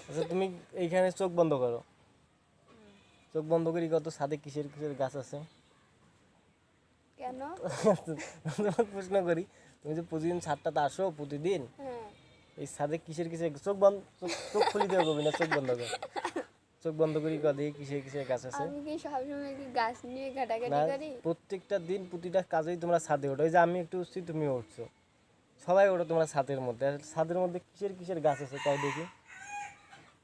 আচ্ছা তুমি এইখানে চোখ বন্ধ করো, চোখ বন্ধ করি কত ছাদে কিসের কিসের গাছ আছে? কেন? তোমাকে প্রশ্ন করি, তুমি যে প্রতিদিন ছাদটাতে আসো প্রতিদিন, হ্যাঁ। এই ছাদে কিসের কিসের চোখ বন্ধ, চোখ খুলি দেওয়া করবি না, চোখ বন্ধ কর, চোখ বন্ধ করি কদি কিসের কিসের গাছ আছে? আমি কি সবসময় কি গাছ নিয়ে ঘাটাঘাটি না, করি? প্রত্যেকটা দিন প্রতিটা কাজেই তোমরা ছাদে ওঠো। ওই যে আমি একটু উঠছি তুমিও উঠছো, সবাই ওঠো তোমরা ছাদের মধ্যে। আর ছাদের মধ্যে কিসের কিসের গাছ আছে কও দেখি,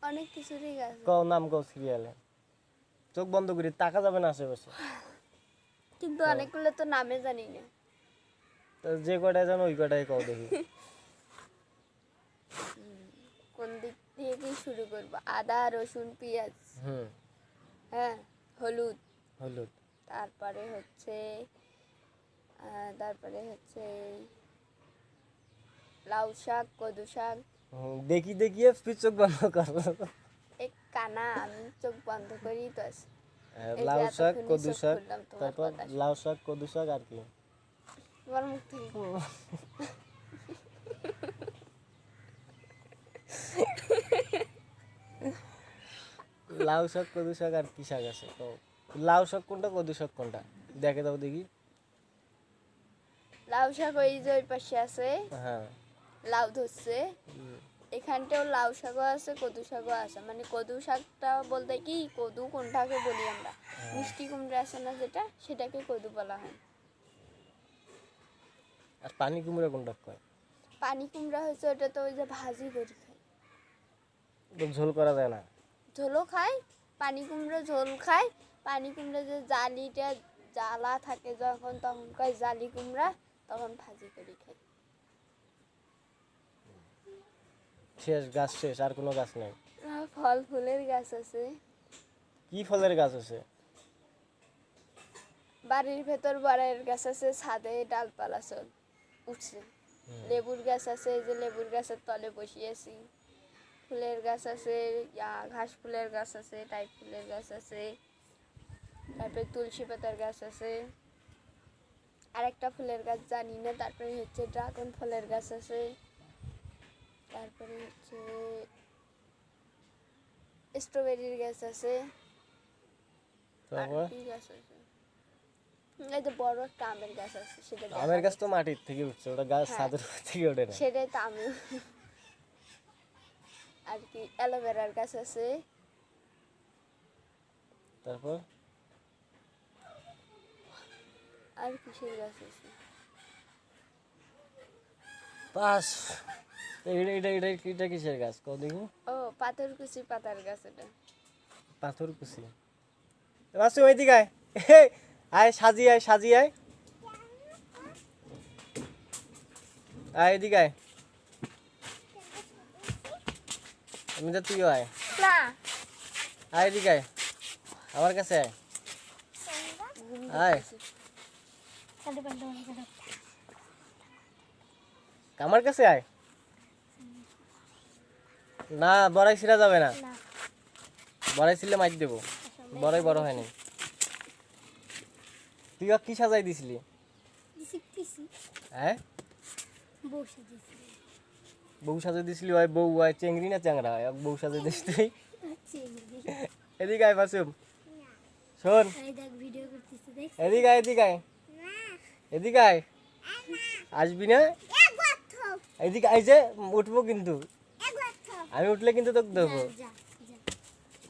অনেক কিছুরই গাছ আছে। কও নাম কও সিরিয়ালে। চোখ বন্ধ করি, তাকা যাবে না আশেপাশে। কিন্তু অনেকগুলো তো নামে জানি না। তো যে কটায় জানো ওই কটাই কও দেখি। কোন দিক দিয়ে কি শুরু করব? আদা, রসুন, পেঁয়াজ, হুম, হ্যাঁ, হলুদ, হলুদ, তারপরে হচ্ছে লাউ শাক, কদু শাক। দেখি দেখিয়ে তুই চোখ বন্ধ কর। এক কানা, আমি চোখ বন্ধ করেই তো আছি। এই যে লাউ শাক, এতক্ষণই কদু চোখ শাক, খুললাম তোমার তারপর কথা শুনে। লাউ শাক, কদু শাক আর কি? তোমার মুখ থেকে লাউ শাক, কদু শাক আর কি শাক আছে কও? লাউ শাক কোনটা, কদু শাক কোনটা দেখে দাও দেখি। লাউ শাক ওই যে ওই পাশে আছে, হ্যাঁ, লাউ ধরছে। এখানটাও লাউ শাকও আছে, কদু শাকও আছে। মানে কদু শাকটা বলতে কি, কদু কোনটাকে বলি আমরা, মিষ্টি কুমড়া আছে না যেটা, সেটাকে কদু বলা হয়। আর পানি কুমড়া কোনটা কয়? পানি কুমড়া হচ্ছে ওটা তো ওই যে ভাজি করে খায়, তো ঝোল করা যায় না? ঝোলও খায়। পানি কুমড়ো ঝোল খায়। পানি কুমড়া যে জালিটা জ্বালা থাকে যখন, তখন কয় জালি কুমড়া, তখন ভাজি করে খায়। শেষ, গাছ শেষ, আর কোনো গাছ নেই? ফল ফুলের গাছ আছে। কি ফলের গাছ আছে? বাড়ির ভেতর বড়ের গাছ আছে, ছাদে ডালপালা সব উঠছে। লেবুর গাছ আছে, এই যে লেবুর গাছের তলে বসিয়েছি। ফুলের গাছ আছে, ঘাস ফুলের গাছ আছে, টাইপ ফুলের গাছ আছে, তারপরে তুলসী পাতার গাছ আছে, আরেকটা ফুলের গাছ জানি না। তারপরে হচ্ছে ড্রাগন ফলের গাছ আছে, তারপরে হচ্ছে স্ট্রবেরির গাছ আছে। আর তারপর কি গাছ আছে? এই যে বড় একটা আমের গাছ আছে, সেটা আমের গাছ তো মাটির থেকে উঠছে, ওটা গাছ হ্যাঁ। ছাদের উপর থেকে ওঠে না। সেটাই তো আমি। আর কি অ্যালোভেরার গাছ আছে। তারপর আর কিসের গাছ আছে? পাস। এটা এটা এটা এটা কিসের গাছ কও দেখি? ও, পাথরকুচি পাতার গাছ এটা। পাথরকুচি। বাসু ওইদিকে আয়, আয় সাজি আয়, সাজি আয়, আয় এদিকে আয়, আমি তো তুইও আয়, না, আয় এদিকে আয়, আমার কাছে আয়, আয় আমার কাছে আয়। না, বড়াই ছিঁড়া যাবে না, বড়াই ছিঁড়লে মাইর দেবো, বড়াই বড় হয়নি। তুই কি সাজাই দিছিলি? হ্যাঁ, বউ সাজাই দিছিলি? ওই বউ হয় চেংড়ি না চ্যাংরা হয়, বউ সাজাই দিস তুই? এদিকে আয় বাসুম, শোন, এদিকে আয়, এদিকে আয়, এদিকে আয়, আসবি না? এদিকে আয়, যে উঠবো কিন্তু, আমি উঠলে কিন্তু তোকে দেবো।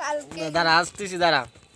কালকে দাঁড়া, আসতেছি, দাঁড়া।